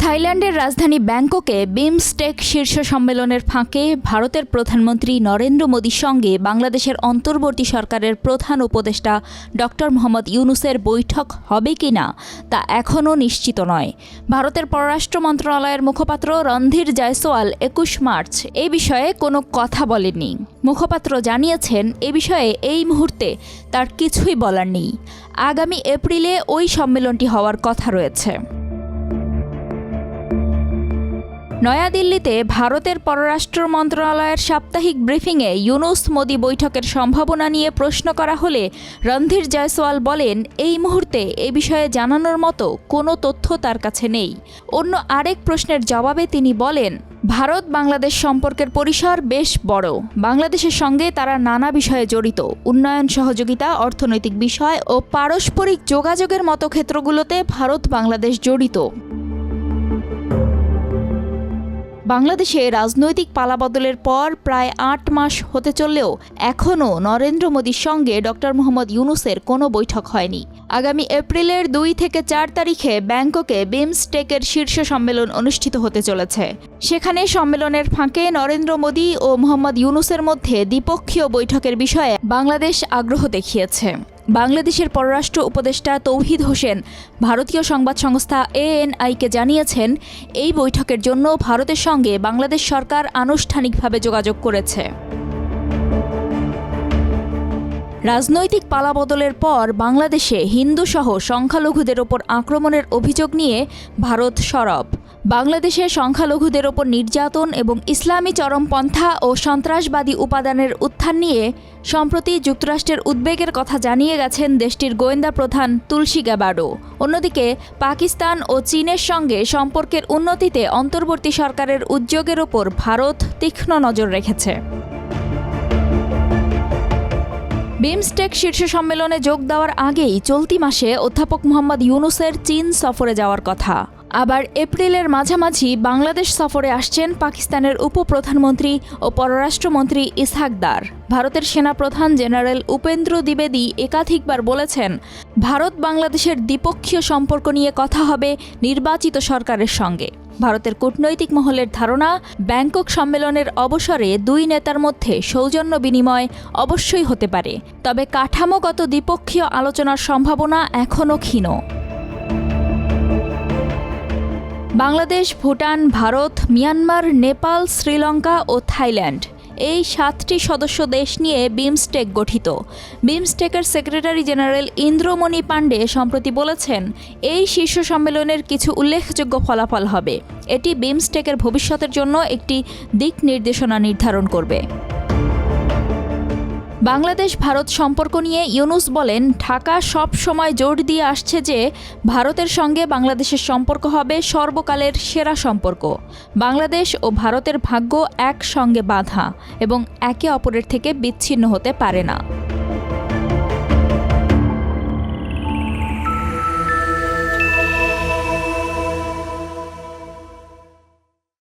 থাইল্যান্ডের রাজধানী ব্যাংককে বিমস্টেক শীর্ষ সম্মেলনের ফাঁকে ভারতের প্রধানমন্ত্রী নরেন্দ্র মোদীর সঙ্গে বাংলাদেশের অন্তর্বর্তী সরকারের প্রধান উপদেষ্টা ডক্টর মোহাম্মদ ইউনুসের বৈঠক হবে কিনা তা এখনও নিশ্চিত নয়। ভারতের পররাষ্ট্র মন্ত্রণালয়ের মুখপাত্র রণধীর জয়সওয়াল ২১ মার্চ এই বিষয়ে কোনো কথা বলেননি। মুখপাত্র জানিয়েছেন, এ বিষয়ে এই মুহূর্তে তার কিছুই বলার নেই। আগামী এপ্রিলে ওই সম্মেলনটি হওয়ার কথা রয়েছে। নয়াদিল্লিতে ভারতের পররাষ্ট্র মন্ত্রণালয়ের সাপ্তাহিক ব্রিফিংয়ে ইউনুস মোদি বৈঠকের সম্ভাবনা নিয়ে প্রশ্ন করা হলে রণধীর জয়সওয়াল বলেন, এই মুহূর্তে এ বিষয়ে জানানোর মতো কোনো তথ্য তার কাছে নেই। অন্য আরেক প্রশ্নের জবাবে তিনি বলেন, ভারত বাংলাদেশ সম্পর্কের পরিসর বেশ বড়। বাংলাদেশের সঙ্গে তারা নানা বিষয়ে জড়িত। উন্নয়ন সহযোগিতা, অর্থনৈতিক বিষয় ও পারস্পরিক যোগাযোগের মতো ক্ষেত্রগুলোতে ভারত বাংলাদেশ জড়িত। বাংলাদেশে রাজনৈতিক পালাবদলের পর প্রায় ৮ মাস হতে চললেও এখনও নরেন্দ্র মোদীর সঙ্গে ডক্টর মোহাম্মদ ইউনুসের কোনো বৈঠক হয়নি। আগামী এপ্রিলের ২ থেকে ৪ তারিখে ব্যাংককে বিমস্টেকের শীর্ষ সম্মেলন অনুষ্ঠিত হতে চলেছে। সেখানে সম্মেলনের ফাঁকে নরেন্দ্র মোদী ও মোহাম্মদ ইউনুসের মধ্যে দ্বিপক্ষীয় বৈঠকের বিষয়ে বাংলাদেশ আগ্রহ দেখিয়েছে। বাংলাদেশের পররাষ্ট্র উপদেষ্টা তৌহিদ হোসেন ভারতীয় সংবাদ সংস্থা ANI-কে জানিয়েছেন, এই বৈঠকের জন্য ভারতের সঙ্গে বাংলাদেশ সরকার আনুষ্ঠানিকভাবে যোগাযোগ করেছে। রাজনৈতিক পালাবদলের পর বাংলাদেশে হিন্দুসহ সংখ্যালঘুদের ওপর আক্রমণের অভিযোগ নিয়ে ভারত সরব। বাংলাদেশে সংখ্যালঘুদের ওপর নির্যাতন এবং ইসলামী চরমপন্থা ও সন্ত্রাসবাদী উপাদানের উত্থান নিয়ে সম্প্রতি যুক্তরাষ্ট্রের উদ্বেগের কথা জানিয়ে গেছেন দেশটির গোয়েন্দা প্রধান তুলসী গ্যাবার্ডো। অন্যদিকে পাকিস্তান ও চীনের সঙ্গে সম্পর্কের উন্নতিতে অন্তর্বর্তী সরকারের উদ্যোগের ওপর ভারত তীক্ষ্ণ নজর রেখেছে। বিমস্টেক শীর্ষ সম্মেলনে যোগ দেওয়ার আগেই চলতি মাসে অধ্যাপক মোহাম্মদ ইউনুসের চীন সফরে যাওয়ার কথা। আবার এপ্রিলের মাঝামাঝি বাংলাদেশ সফরে আসছেন পাকিস্তানের উপপ্রধানমন্ত্রী ও পররাষ্ট্রমন্ত্রী ইসহাক দার। ভারতের সেনাপ্রধান জেনারেল উপেন্দ্র দ্বিবেদী একাধিকবার বলেছেন, ভারত বাংলাদেশের দ্বিপক্ষীয় সম্পর্ক নিয়ে কথা হবে নির্বাচিত সরকারের সঙ্গে। ভারতের কূটনৈতিক মহলের ধারণা, ব্যাংকক সম্মেলনের অবসরে দুই নেতার মধ্যে সৌজন্য বিনিময় অবশ্যই হতে পারে, তবে কাঠামোগত দ্বিপক্ষীয় আলোচনার সম্ভাবনা এখনও ক্ষীণ। বাংলাদেশ, ভুটান, ভারত, মিয়ানমার, নেপাল, শ্রীলঙ্কা ও থাইল্যান্ড এই 7টি সদস্য দেশ নিয়ে বিমস্টেক গঠিত। বিমস্টেকের সেক্রেটারি জেনারেল ইন্দ্রমণি পাণ্ডে সম্প্রতি বলেছেন, এই শীর্ষ সম্মেলনের কিছু উল্লেখযোগ্য ফলাফল হবে। এটি বিমস্টেকের ভবিষ্যতের জন্য একটি দিক নির্দেশনা নির্ধারণ করবে। বাংলাদেশ ভারত সম্পর্ক নিয়ে ইউনুস বলেন, ঢাকা সব সময় জোর দিয়ে আসছে যে ভারতের সঙ্গে বাংলাদেশের সম্পর্ক হবে সর্বকালের সেরা সম্পর্ক। বাংলাদেশ ও ভারতের ভাগ্য একসঙ্গে বাঁধা এবং একে অপরের থেকে বিচ্ছিন্ন হতে পারে না।